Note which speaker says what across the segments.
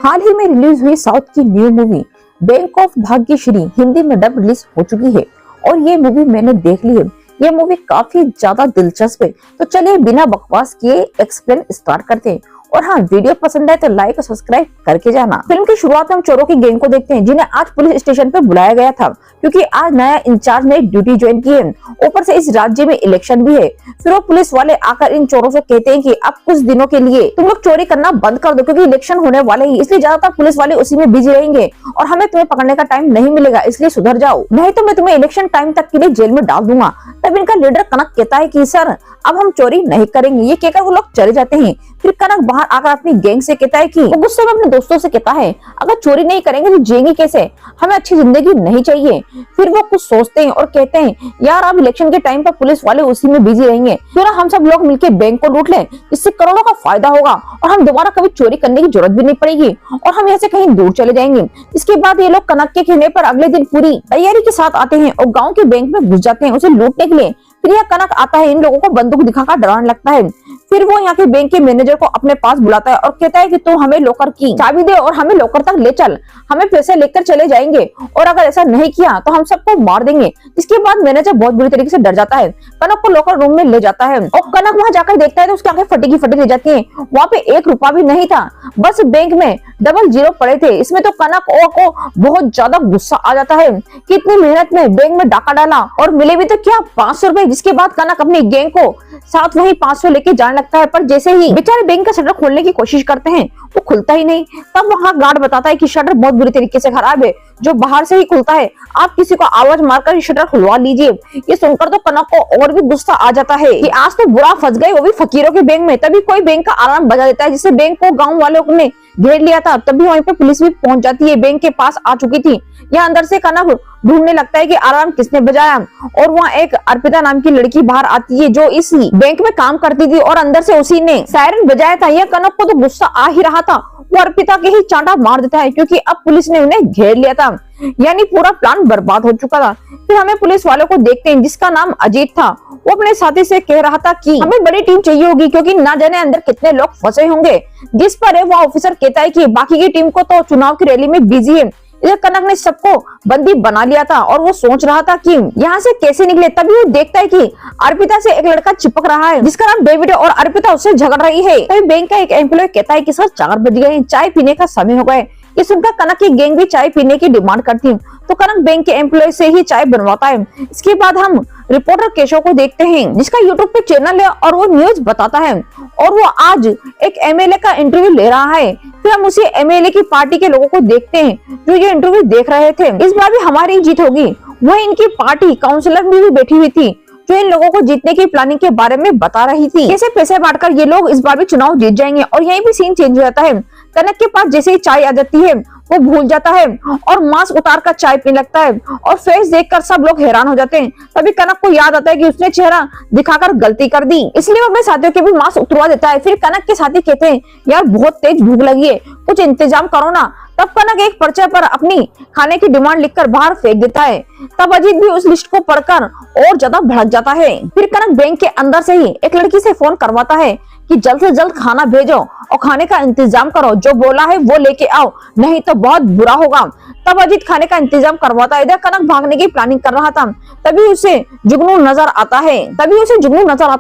Speaker 1: हाल ही में रिलीज हुई साउथ की new movie bank of Bhagyashree Hindi में डब रिलीज हो चुकी है और ये मूवी मैंने देख ली है। ये मूवी काफी ज्यादा दिलचस्प है। तो चलिए बिना बकवास किए एक्सप्लेन स्टार्ट करते हैं। और हाँ, वीडियो पसंद आए तो लाइक और सब्सक्राइब करके जाना। फिल्म की शुरुआत में हम चोरों की गैंग को देखते हैं जिन्हें आज पुलिस स्टेशन पे बुलाया गया था क्योंकि आज नया इंचार्ज ने ड्यूटी ज्वाइन की है। ऊपर से इस राज्य में इलेक्शन भी है। फिर वो पुलिस वाले आकर इन चोरों से कहते हैं कि अब कुछ दिनों के लिए तुम लोग चोरी करना बंद कर दो क्योंकि इलेक्शन होने वाले ही, इसलिए ज्यादातर पुलिस वाले उसी में बिजी रहेंगे और हमें तुम्हें पकड़ने का टाइम नहीं मिलेगा, इसलिए सुधर जाओ, नहीं तो मैं तुम्हें इलेक्शन टाइम तक के लिए जेल में डाल दूंगा। तब इनका लीडर कनक कहता है कि सर अब हम चोरी नहीं करेंगे। ये कहकर वो लोग चले जाते हैं। फिर कनक बाहर आकर अपनी गैंग से कहता है कि वो गुस्से में अपने दोस्तों से कहता है अगर चोरी नहीं करेंगे तो जिएंगे कैसे, हमें अच्छी जिंदगी नहीं चाहिए। फिर वो कुछ सोचते हैं और कहते हैं यार अब इलेक्शन के टाइम पर पुलिस वाले उसी में बिजी रहेंगे, क्यों ना हम सब लोग मिलकर बैंक को लूट लें, इससे करोड़ों का फायदा होगा और हम दोबारा कभी चोरी करने की जरूरत भी नहीं पड़ेगी और हम यहाँ से कहीं दूर चले जाएंगे। इसके बाद ये लोग कनक के कहने पर अगले दिन पूरी तैयारी के साथ आते हैं और गाँव के बैंक में घुस जाते हैं उसे लूटने के लिए। फिर यह कनक आता है, इन लोगों को बंदूक दिखाकर डराने लगता है। फिर वो यहाँ के बैंक के मैनेजर को अपने पास बुलाता है और कहता है कि तू हमें लॉकर की चाबी दे और हमें लॉकर तक ले चल, हमें पैसे लेकर चले जाएंगे और अगर ऐसा नहीं किया तो हम सबको मार देंगे। इसके बाद मैनेजर बहुत बुरी तरीके से डर जाता है, कनक को लॉकर रूम में ले जाता है और कनक वहां जाकर देखता है तो उसकी आंखें फटी की फटी रह जाती है। वहाँ पे 1 रुपया भी नहीं था, बस बैंक में डबल जीरो पड़े थे। इसमें तो कनक को बहुत ज्यादा गुस्सा आ जाता है कि इतनी मेहनत में बैंक में डाका डाला और मिले भी तो क्या 500 रुपए। जिसके बाद कनक अपनी गैंग को साथ वही 500 लेके जाने लगता है, पर जैसे ही बेचारे बैंक का शटर खोलने की कोशिश करते हैं वो खुलता ही नहीं। तब वहाँ गार्ड बताता है कि शटर बहुत बुरी तरीके से खराब है, जो बाहर से ही खुलता है, आप किसी को आवाज मारकर शटर खुलवा लीजिए। ये सुनकर तो कनक को और भी गुस्सा आ जाता है कि आज तो बुरा फंस गए, वो भी फकीरों के बैंक में। तभी कोई बैंक का अलार्म बजा देता है जिससे बैंक को गाँव वालों ने घेर लिया था। तभी वहीं पे पुलिस भी पहुंच जाती है, बैंक के पास आ चुकी थी। यहाँ अंदर से कनक ढूंढने लगता है कि अलार्म किसने बजाया और वहाँ एक अर्पिता नाम की लड़की बाहर आती है जो इस बैंक में काम करती थी और अंदर से उसी ने सायरन बजाया था। यह कनक को तो गुस्सा आ ही रहा था, वो अर्पिता के ही चांटा मार देता है क्योंकि अब पुलिस ने उन्हें घेर लिया था, यानी पूरा प्लान बर्बाद हो चुका था। फिर हमें पुलिस वालों को देखते हैं जिसका नाम अजीत था। वो अपने साथी से कह रहा था कि हमें बड़ी टीम चाहिए होगी क्योंकि ना जाने अंदर कितने लोग फंसे होंगे। जिस पर वो ऑफिसर कहता है कि बाकी की टीम को तो चुनाव की रैली में बिजी है। इधर कनक ने सबको बंदी बना लिया था और वो सोच रहा था कि यहाँ से कैसे निकले। तभी वो देखता है कि अर्पिता से एक लड़का चिपक रहा है जिसका नाम डेविड है और अर्पिता उससे झगड़ रही है। तभी बैंक का एक एम्प्लॉय कहता है कि सर 4 बज गए, चाय पीने का समय हो गए। ये सुनकर कनक की गैंग भी चाय पीने की डिमांड करती तो कनक बैंक के एम्प्लॉय से ही चाय बनवाता है। इसके बाद हम रिपोर्टर केशव को देखते हैं जिसका यूट्यूब पे चैनल है और वो न्यूज बताता है और वो आज एक एमएलए का इंटरव्यू ले रहा है। फिर हम उसी एमएलए की पार्टी के लोगों को देखते हैं जो ये इंटरव्यू देख रहे थे। इस बार भी हमारी जीत होगी। वही इनकी पार्टी काउंसलर भी बैठी हुई थी जो इन लोगों को जीतने की प्लानिंग के बारे में बता रही थी। कैसे पैसे बांटकर ये लोग इस बार भी चुनाव जीत जाएंगे। और यहीं भी सीन चेंज हो जाता है। कनक के पास जैसे ही चाय आ जाती है वो भूल जाता है और मास्क उतारकर चाय पीने लगता है और फेस देखकर सब लोग हैरान हो जाते हैं। तभी कनक को याद आता है कि उसने चेहरा दिखाकर गलती कर दी, इसलिए वो अपने साथियों के भी मास्क उतरवा देता है। फिर कनक के साथी कहते हैं यार बहुत तेज भूख लगी है, कुछ इंतजाम करो ना। तब कनक एक पर्चे पर अपनी खाने की डिमांड लिखकर बाहर फेंक देता है। तब अजीत भी उस लिस्ट को पढ़कर और ज्यादा भड़क जाता है। फिर कनक बैंक के अंदर से ही एक लड़की से फोन करवाता है कि जल्द से जल्द खाना भेजो और खाने का इंतजाम करो, जो बोला है वो लेके आओ, नहीं तो बहुत बुरा होगा। तब अजीत खाने का इंतजाम करवाता है। इधर कनक भागने की प्लानिंग कर रहा था। तभी उसे जुगनू नजर आता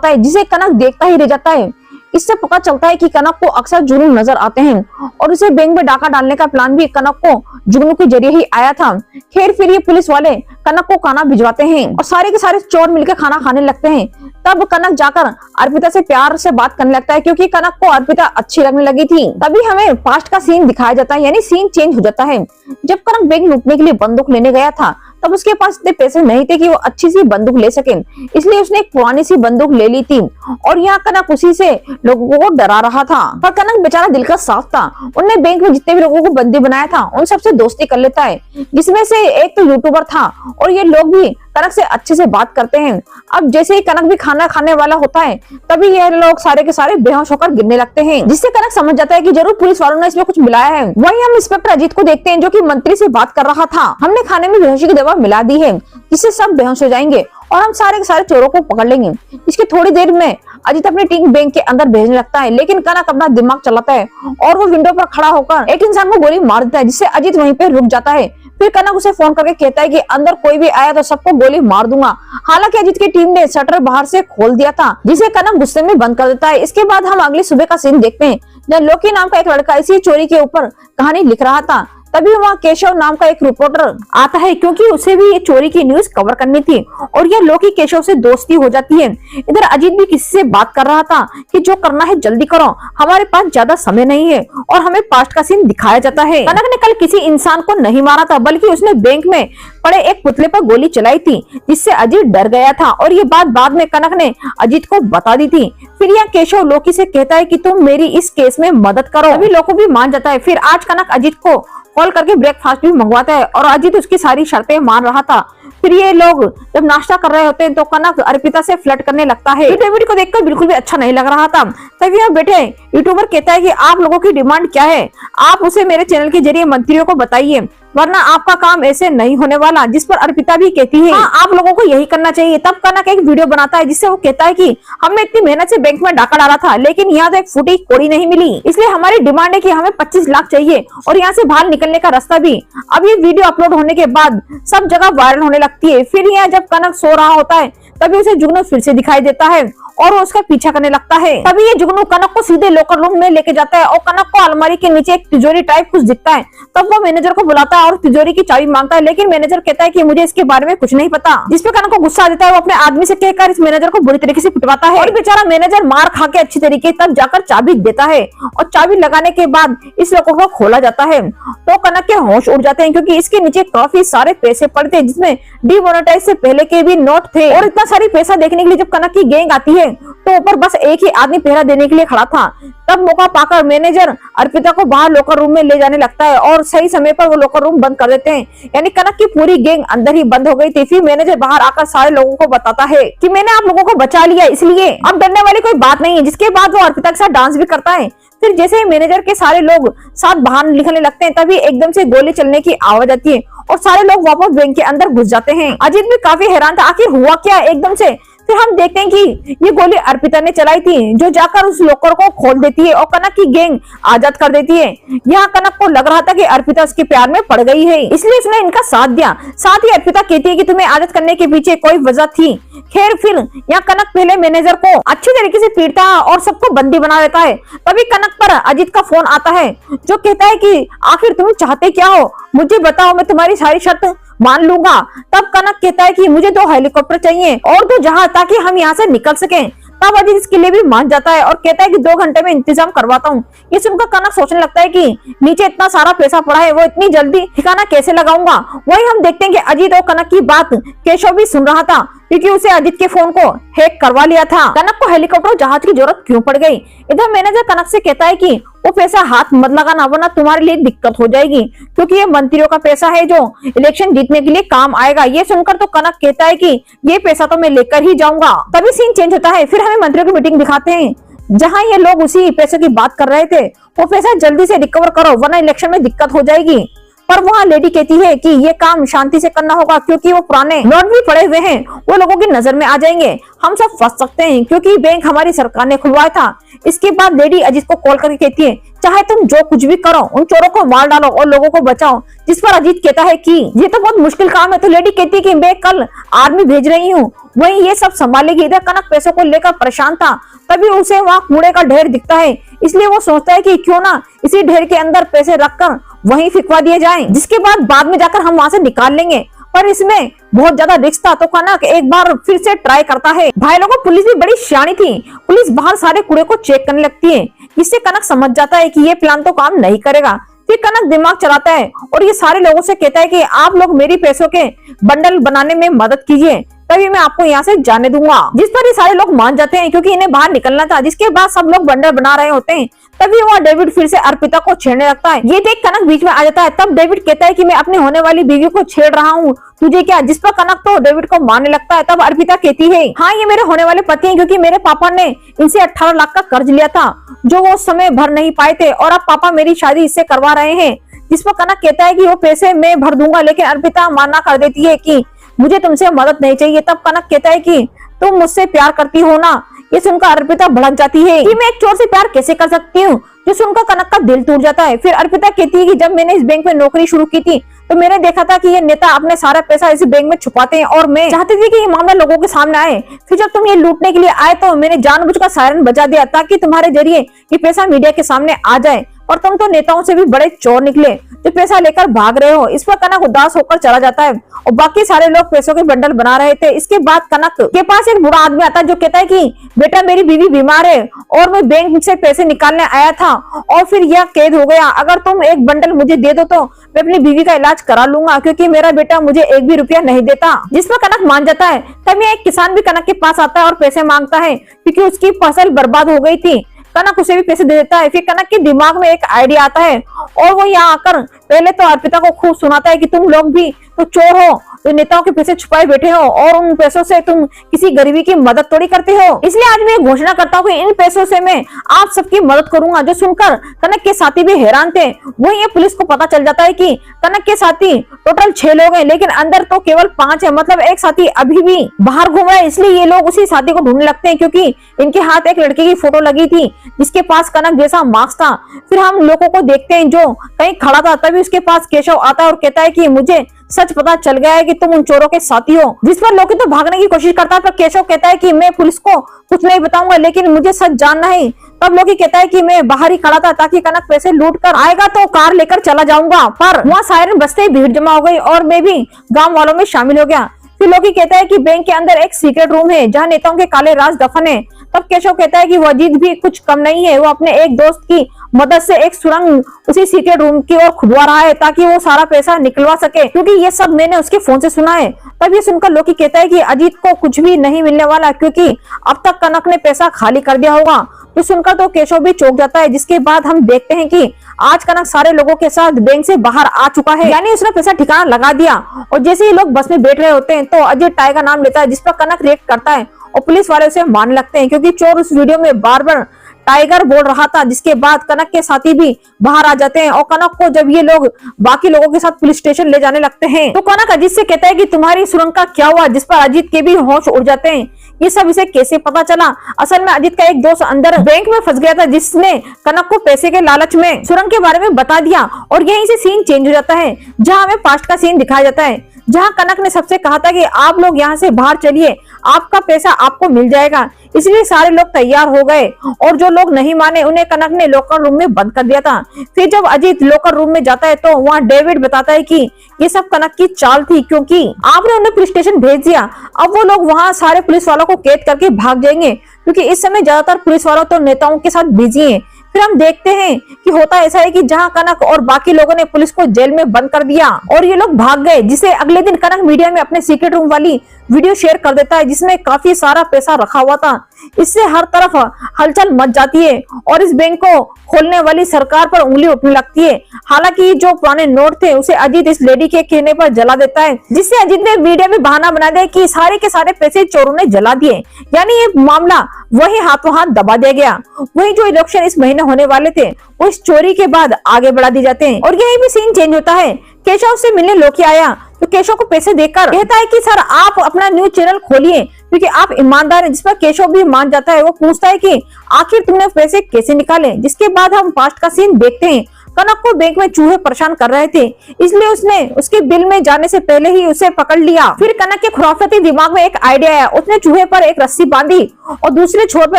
Speaker 1: है जिसे कनक देखता ही रह जाता है। इससे पता चलता है कि कनक को अक्सर जुगनू नजर आते हैं और उसे बैंक में डाका डालने का प्लान भी कनक को जुगनू के जरिए ही आया था। खैर फिर ये पुलिस वाले कनक को खाना भिजवाते हैं और सारे के सारे चोर मिलकर खाना खाने लगते हैं। तब कनक जाकर अर्पिता से प्यार से बात करने लगता है क्योंकि कनक को अर्पिता अच्छी लगने लगी थी। तभी हमें पास्ट का सीन दिखाया जाता है, यानी सीन चेंज हो जाता है। जब कनक बैंक लूटने के लिए बंदूक लेने गया था तब उसके पास इतने पैसे नहीं थे कि वो अच्छी सी बंदूक ले सके, इसलिए उसने एक पुरानी सी बंदूक ले ली थी और यहाँ कनक उसी से लोगों को डरा रहा था। पर कनक बेचारा दिल का साफ था, उन्हें बैंक में जितने भी लोगों को बंदी बनाया था उन सबसे दोस्ती कर लेता है, जिसमें से एक तो यूट्यूबर था और ये लोग भी कनक से अच्छे से बात करते हैं। अब जैसे ही कनक भी खाना खाने वाला होता है तभी ये लोग सारे के सारे बेहोश होकर गिरने लगते हैं, जिससे कनक समझ जाता है कि जरूर पुलिस वालों ने इसमें कुछ मिलाया है। वहीं हम इंस्पेक्टर अजीत को देखते हैं जो कि मंत्री से बात कर रहा था। हमने खाने में बेहोशी की दवा मिला दी है जिससे सब बेहोश हो जाएंगे और हम सारे के सारे चोरों को पकड़ लेंगे। इसकी थोड़ी देर में अजीत अपनी टीम बैंक के अंदर भेजने लगता है, लेकिन कनक अपना दिमाग चलाता है और वो विंडो पर खड़ा होकर एक इंसान को गोली मार देता है, जिससे अजीत वहीं पे रुक जाता है। फिर कनक उसे फोन करके कहता है कि अंदर कोई भी आया तो सबको गोली मार दूंगा। हालांकि अजीत की टीम ने शटर बाहर से खोल दिया था, जिसे कनक गुस्से में बंद कर देता है। इसके बाद हम अगली सुबह का सीन देखते हैं, जहाँ लोकी नाम का एक लड़का इसी चोरी के ऊपर कहानी लिख रहा था। तभी वहाँ केशव नाम का एक रिपोर्टर आता है, क्योंकि उसे भी ये चोरी की न्यूज कवर करनी थी और यह लोकी केशव से दोस्ती हो जाती है। इधर अजीत भी किसी से बात कर रहा था कि जो करना है जल्दी करो, हमारे पास ज्यादा समय नहीं है, और हमें पास्ट का सीन दिखाया जाता है। कनक ने कल किसी इंसान को नहीं मारा था, बल्कि उसने बैंक में पड़े एक पुतले पर गोली चलाई थी, जिससे अजीत डर गया था, और ये बात बाद में कनक ने अजीत को बता दी थी। फिर यह केशव लोकी से कहता है कि तुम मेरी इस केस में मदद करो। अभी लोकी भी मान जाता है। फिर आज कनक अजीत को कॉल करके ब्रेकफास्ट भी मंगवाता है और अजीत उसकी सारी शर्तें मान रहा था। फिर ये लोग जब नाश्ता कर रहे होते हैं तो कनक अर्पिता से फ्लर्ट करने लगता है। डेविड को देखकर बिल्कुल भी अच्छा नहीं लग रहा था। तभी यहाँ बैठे यूट्यूबर कहता है कि आप लोगों की डिमांड क्या है, आप उसे मेरे चैनल के जरिए मंत्रियों को बताइए, वरना आपका काम ऐसे नहीं होने वाला। जिस पर अर्पिता भी कहती है हाँ, आप लोगों को यही करना चाहिए। तब कनक एक वीडियो बनाता है, जिससे वो कहता है कि हमने इतनी मेहनत से बैंक में डाका डाला था, लेकिन यहाँ तो एक फूटी कौड़ी नहीं मिली, इसलिए हमारी डिमांड है कि हमें 25 लाख चाहिए और यहाँ से बाहर निकलने का रास्ता भी। अब ये वीडियो अपलोड होने के बाद सब जगह वायरल होने लगती है। फिर यहाँ जब कनक सो रहा होता है, तभी उसे जुगनू फिर से दिखाई देता है और वो उसका पीछा करने लगता है। तभी ये जुगनू कनक को सीधे लॉकर रूम में लेके जाता है और कनक को अलमारी के नीचे एक तिजोरी टाइप कुछ दिखता है। तब वो मैनेजर को बुलाता है और तिजोरी की चाबी मांगता है, लेकिन मैनेजर कहता है कि मुझे इसके बारे में कुछ नहीं पता। जिसपे कनक को गुस्सा आ जाता है। वो अपने आदमी से कहकर इस मैनेजर को बुरी तरीके से पिटवाता है और बेचारा मैनेजर मार खा के अच्छी तरीके तब जाकर चाबी देता है और चाबी लगाने के बाद इस लॉकर को खोला जाता है। तो कनक के होश उड़ जाते हैं, क्योंकि इसके नीचे काफी सारे पैसे पड़े थे, जिसमें डिमोनेटाइज से पहले के भी नोट थे। और इतना सारी पैसा देखने के लिए जब कनक की गैंग आती है तो ऊपर बस एक ही आदमी पहरा देने के लिए खड़ा था। तब मौका पाकर मैनेजर अर्पिता को बाहर लॉकर रूम में ले जाने लगता है और सही समय पर वो लॉकर रूम बंद कर देते हैं। यानी कनक की पूरी गैंग अंदर ही बंद हो गई थी। फिर मैनेजर बाहर आकर सारे लोगों को बताता है कि मैंने आप लोगों को बचा लिया, इसलिए अब डरने वाली कोई बात नहीं है। जिसके बाद वो अर्पिता के साथ डांस भी करता है। फिर जैसे ही मैनेजर के सारे लोग साथ बाहर निकलने लगते हैं, तभी एकदम से गोली चलने की आवाज आती है और सारे लोग वापस बैंक के अंदर घुस जाते हैं। अजीत भी काफी हैरान था, आखिर हुआ क्या एकदम से। फिर हम देखते हैं कि ये गोली अर्पिता ने चलाई थी, जो जाकर उस लॉकर को खोल देती है और कनक की गैंग आजाद कर देती है। यहाँ कनक को लग रहा था कि अर्पिता उसके प्यार में पड़ गई है, इसलिए उसने इनका साथ दिया। साथ ही अर्पिता कहती है कि तुम्हें आजाद करने के पीछे कोई वजह थी। खैर फिर यहाँ कनक पहले मैनेजर को अच्छी तरीके से पीटता है और सबको बंदी बना देता है। तभी कनक पर अजीत का फोन आता है, जो कहता है कि आखिर तुम चाहते क्या हो, मुझे बताओ, मैं तुम्हारी सारी शर्त मान लूंगा। तब कनक कहता है कि मुझे 2 हेलीकॉप्टर चाहिए और 2 जहाज, ताकि हम यहाँ से निकल सकें। तब अजीत इसके लिए भी मान जाता है और कहता है कि 2 घंटे में इंतजाम करवाता हूँ। ये सुनकर कनक सोचने लगता है कि नीचे इतना सारा पैसा पड़ा है, वो इतनी जल्दी ठिकाना कैसे लगाऊंगा। वही हम देखते हैं कि अजीत और कनक की बात केशव भी सुन रहा था, क्योंकि उसे अजीत के फोन को हैक करवा लिया था। कनक को हेलीकॉप्टर जहाज की जरूरत क्यों पड़ गई। इधर मैनेजर कनक से कहता है कि वो पैसा हाथ मत लगाना, वरना तुम्हारे लिए दिक्कत हो जाएगी, क्योंकि ये मंत्रियों का पैसा है जो इलेक्शन जीतने के लिए काम आएगा। ये सुनकर तो कनक कहता है कि ये पैसा तो मैं लेकर ही जाऊंगा। तभी सीन चेंज होता है। फिर हमें मंत्रियों की मीटिंग दिखाते हैं, जहां ये लोग उसी पैसे की बात कर रहे थे। वो पैसा जल्दी से रिकवर करो, वरना इलेक्शन में दिक्कत हो जाएगी। पर वहाँ लेडी कहती है कि ये काम शांति से करना होगा, क्योंकि वो पुराने नोट भी पड़े हुए हैं, वो लोगों की नजर में आ जाएंगे, हम सब फंस सकते हैं, क्योंकि बैंक हमारी सरकार ने खुलवाया था। इसके बाद लेडी अजीत को कॉल करके कहती है, चाहे तुम जो कुछ भी करो, उन चोरों को मार डालो और लोगों को बचाओ। जिस पर अजीत कहता है कि ये तो बहुत मुश्किल काम है। तो लेडी कहती है कि मैं कल आर्मी भेज रही हूँ, वही ये सब संभालेगी। इधर कनक पैसों को लेकर परेशान था। तभी उसे वहाँ कूड़े का ढेर दिखता है, इसलिए वो सोचता है कि क्यों ना इसी ढेर के अंदर पैसे रखकर वहीं फिकवा दिए जाएं, जिसके बाद में जाकर हम वहाँ से निकाल लेंगे। पर इसमें बहुत ज्यादा रिस्क था, तो कनक एक बार फिर से ट्राई करता है। भाई लोगों, पुलिस भी बड़ी सियानी थी। पुलिस बाहर सारे कूड़े को चेक करने लगती है, जिससे कनक समझ जाता है कि ये प्लान तो काम नहीं करेगा। फिर कनक दिमाग चलाता है और ये सारे लोगों से कहता है कि आप लोग मेरी पैसों के बंडल बनाने में मदद कीजिए, तभी मैं आपको यहाँ से जाने दूंगा। जिस पर ये सारे लोग मान जाते हैं, क्योंकि इन्हें बाहर निकलना था। जिसके बाद सब लोग बंडल बना रहे होते हैं। तभी वहाँ डेविड फिर से अर्पिता को छेड़ने लगता है। ये देख कनक बीच में आ जाता है। तब डेविड कहता है कि मैं अपनी होने वाली बीवी को छेड़ रहा हूँ, तुझे क्या। जिस पर कनक तो डेविड को मारने लगता है। तब अर्पिता कहती है, हाँ ये मेरे होने वाले पति हैं, क्योंकि मेरे पापा ने इनसे 18 लाख का कर्ज लिया था, जो वो उस समय भर नहीं पाए थे, और अब पापा मेरी शादी इससे करवा रहे हैं। जिस पर कनक कहता है कि वो पैसे मैं भर दूंगा, लेकिन अर्पिता माना कर देती है कि मुझे तुमसे मदद नहीं चाहिए। तब कनक कहता है कि तुम मुझसे प्यार करती हो ना। ये सुनकर अर्पिता भड़क जाती है कि मैं एक चोर से प्यार कैसे कर सकती हूँ, जो सुनकर कनक का दिल टूट जाता है। फिर अर्पिता कहती है कि जब मैंने इस बैंक में नौकरी शुरू की थी तो मैंने देखा था कि ये नेता अपने सारा पैसा इस बैंक में छुपाते हैं और मैं चाहती थी कि ये मामला लोगों के सामने आए। फिर जब तुम ये लूटने के लिए आए तो मैंने जानबूझकर सायरन बजा दिया ताकि तुम्हारे जरिए ये पैसा मीडिया के सामने आ जाए। और तुम तो नेताओं से भी बड़े चोर निकले जो पैसा लेकर भाग रहे हो। इस पर कनक उदास होकर चला जाता है और बाकी सारे लोग पैसों के बंडल बना रहे थे। इसके बाद कनक के पास एक बुरा आदमी आता है जो कहता है कि बेटा मेरी बीवी बीमार है और मैं बैंक से पैसे निकालने आया था और फिर यह कैद हो गया। अगर तुम एक बंडल मुझे दे दो तो मैं अपनी बीवी का इलाज करा लूंगा क्योंकि मेरा बेटा मुझे एक भी रुपया नहीं देता। जिस पर कनक मान जाता है। तभी एक किसान भी कनक के पास आता है और पैसे मांगता है क्योंकि उसकी फसल बर्बाद हो गई थी। कनक उसे भी पैसे दे देता है। फिर कनक के दिमाग में एक आइडिया आता है और वो यहाँ आकर पहले तो अर्पिता को खूब सुनाता है कि तुम लोग भी तो चोर हो, तो नेताओं के पैसे छुपाए बैठे हो और उन पैसों से तुम किसी गरीबी की मदद थोड़ी करते हो। इसलिए आज मैं घोषणा करता हूँ कि इन पैसों से मैं आप सबकी मदद करूंगा। जो सुनकर कनक के साथी भी हैरान थे। वही ये पुलिस को पता चल जाता है कि कनक के साथी टोटल 6 लोग हैं लेकिन अंदर तो केवल 5 है, मतलब एक साथी अभी भी बाहर घूम रहा है। इसलिए ये लोग उसी साथी को ढूंढने लगते हैं क्योंकि इनके हाथ एक लड़के की फोटो लगी थी जिसके पास कनक जैसा मास्क था। फिर हम लोगों को देखते हैं जो कहीं खड़ा था। तभी उसके पास केशव आता है और कहता है कि मुझे सच पता चल गया है कि तुम उन चोरों के साथी हो। जिस पर लोकी तो भागने की कोशिश करता है पर केशव कहता है कि मैं पुलिस को कुछ नहीं बताऊंगा लेकिन मुझे सच जानना है। तब लोकी कहता है कि मैं बाहर ही खड़ा था ताकि कनक पैसे लूट कर आएगा तो कार लेकर चला जाऊंगा। पर वहाँ सायरन बजते ही भीड़ जमा हो गई और मैं भी गाँव वालों में शामिल हो गया। फिर लोकी कहता है कि बैंक के अंदर एक सीक्रेट रूम है जहाँ नेताओं के काले राज दफन है। तब केशव कहता है कि वो अजीत भी कुछ कम नहीं है। वो अपने एक दोस्त की मदद से एक सुरंग उसी सीक्रेट रूम की ओर खुदवा रहा है ताकि वो सारा पैसा निकलवा सके क्योंकि ये सब मैंने उसके फोन से सुना है। तब ये सुनकर लोकी कहता है कि अजीत को कुछ भी नहीं मिलने वाला क्योंकि अब तक कनक ने पैसा खाली कर दिया होगा। तो सुनकर तो केशव भी चौंक जाता है। जिसके बाद हम देखते हैं कि आज कनक सारे लोगों के साथ बैंक से बाहर आ चुका है, यानी उसने पैसा ठिकाना लगा दिया। और जैसे ही लोग बस में बैठ रहे होते हैं तो अजय टाई का नाम लेता है जिस पर कनक रिएक्ट करता है और पुलिस वाले उसे मान लगते हैं क्योंकि चोर उस वीडियो में बार बार टाइगर बोल रहा था। जिसके बाद कनक के साथी भी बाहर आ जाते हैं और कनक को जब ये लोग बाकी लोगों के साथ पुलिस स्टेशन ले जाने लगते हैं तो कनक अजीत से कहता है कि तुम्हारी सुरंग का क्या हुआ। जिस पर अजीत के भी होश उड़ जाते हैं। ये सब इसे कैसे पता चला। असल में अजीत का एक दोस्त अंदर बैंक में फंस गया था जिसने कनक को पैसे के लालच में सुरंग के बारे में बता दिया। और यहीं से सीन चेंज हो जाता है जहाँ हमें पास्ट का सीन दिखाया जाता है जहाँ कनक ने सबसे कहा था कि आप लोग यहाँ से बाहर चलिए, आपका पैसा आपको मिल जाएगा। इसलिए सारे लोग तैयार हो गए और जो लोग नहीं माने उन्हें कनक ने लॉकर रूम में बंद कर दिया था। फिर जब अजीत लॉकर रूम में जाता है तो वहाँ डेविड बताता है कि ये सब कनक की चाल थी क्योंकि आपने उन्हें पुलिस स्टेशन भेज दिया। अब वो लोग वहाँ सारे पुलिस वालों को कैद करके भाग जाएंगे क्योंकि इस समय ज्यादातर पुलिस वालों तो नेताओं के साथ बिजी हैं। फिर हम देखते हैं कि होता ऐसा है कि जहां कनक और बाकी लोगों ने पुलिस को जेल में बंद कर दिया और ये लोग भाग गए। जिसे अगले दिन कनक मीडिया में अपने सीक्रेट रूम वाली वीडियो शेयर कर देता है जिसमें काफी सारा पैसा रखा हुआ था। इससे हर तरफ हलचल मच जाती है और इस बैंक को खोलने वाली सरकार पर उंगली उठने लगती है। हालांकि जो पुराने नोट थे उसे अजीत इस लेडी के कहने पर जला देता है जिससे अजीत ने मीडिया में बहाना बना दिया कि सारे के सारे पैसे चोरों ने जला दिए, यानी ये मामला वही हाथों हाथ दबा दिया गया। वही जो इलेक्शन इस महीने होने वाले थे वो इस चोरी के बाद आगे बढ़ा दिए जाते हैं। और यही भी सीन चेंज होता है। केशव से मिलने लोकी आया तो केशव को पैसे देकर कहता है कि सर आप अपना न्यूज चैनल खोलिए क्योंकि आप ईमानदार हैं। जिस पर केशव भी मान जाता है। वो पूछता है कि आखिर तुमने पैसे कैसे निकाले। जिसके बाद हम पास्ट का सीन देखते हैं। कनक को बैंक में चूहे परेशान कर रहे थे इसलिए उसने उसके बिल में जाने से पहले ही उसे पकड़ लिया। फिर कनक के खुराफती दिमाग में एक आइडिया आया। उसने चूहे पर एक रस्सी बांधी और दूसरे छोर पर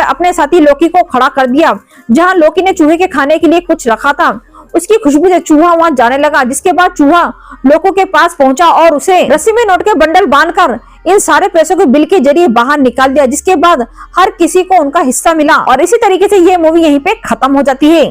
Speaker 1: अपने साथी लोकी को खड़ा कर दिया जहाँ लोकी ने चूहे के खाने के लिए कुछ रखा था। उसकी खुशबू से चूहा वहां जाने लगा। जिसके बाद चूहा लोगों के पास पहुंचा और उसे रस्सी में नोट के बंडल बांधकर इन सारे पैसों को बिल के जरिए बाहर निकाल दिया। जिसके बाद हर किसी को उनका हिस्सा मिला और इसी तरीके से ये मूवी यहीं पे खत्म हो जाती है।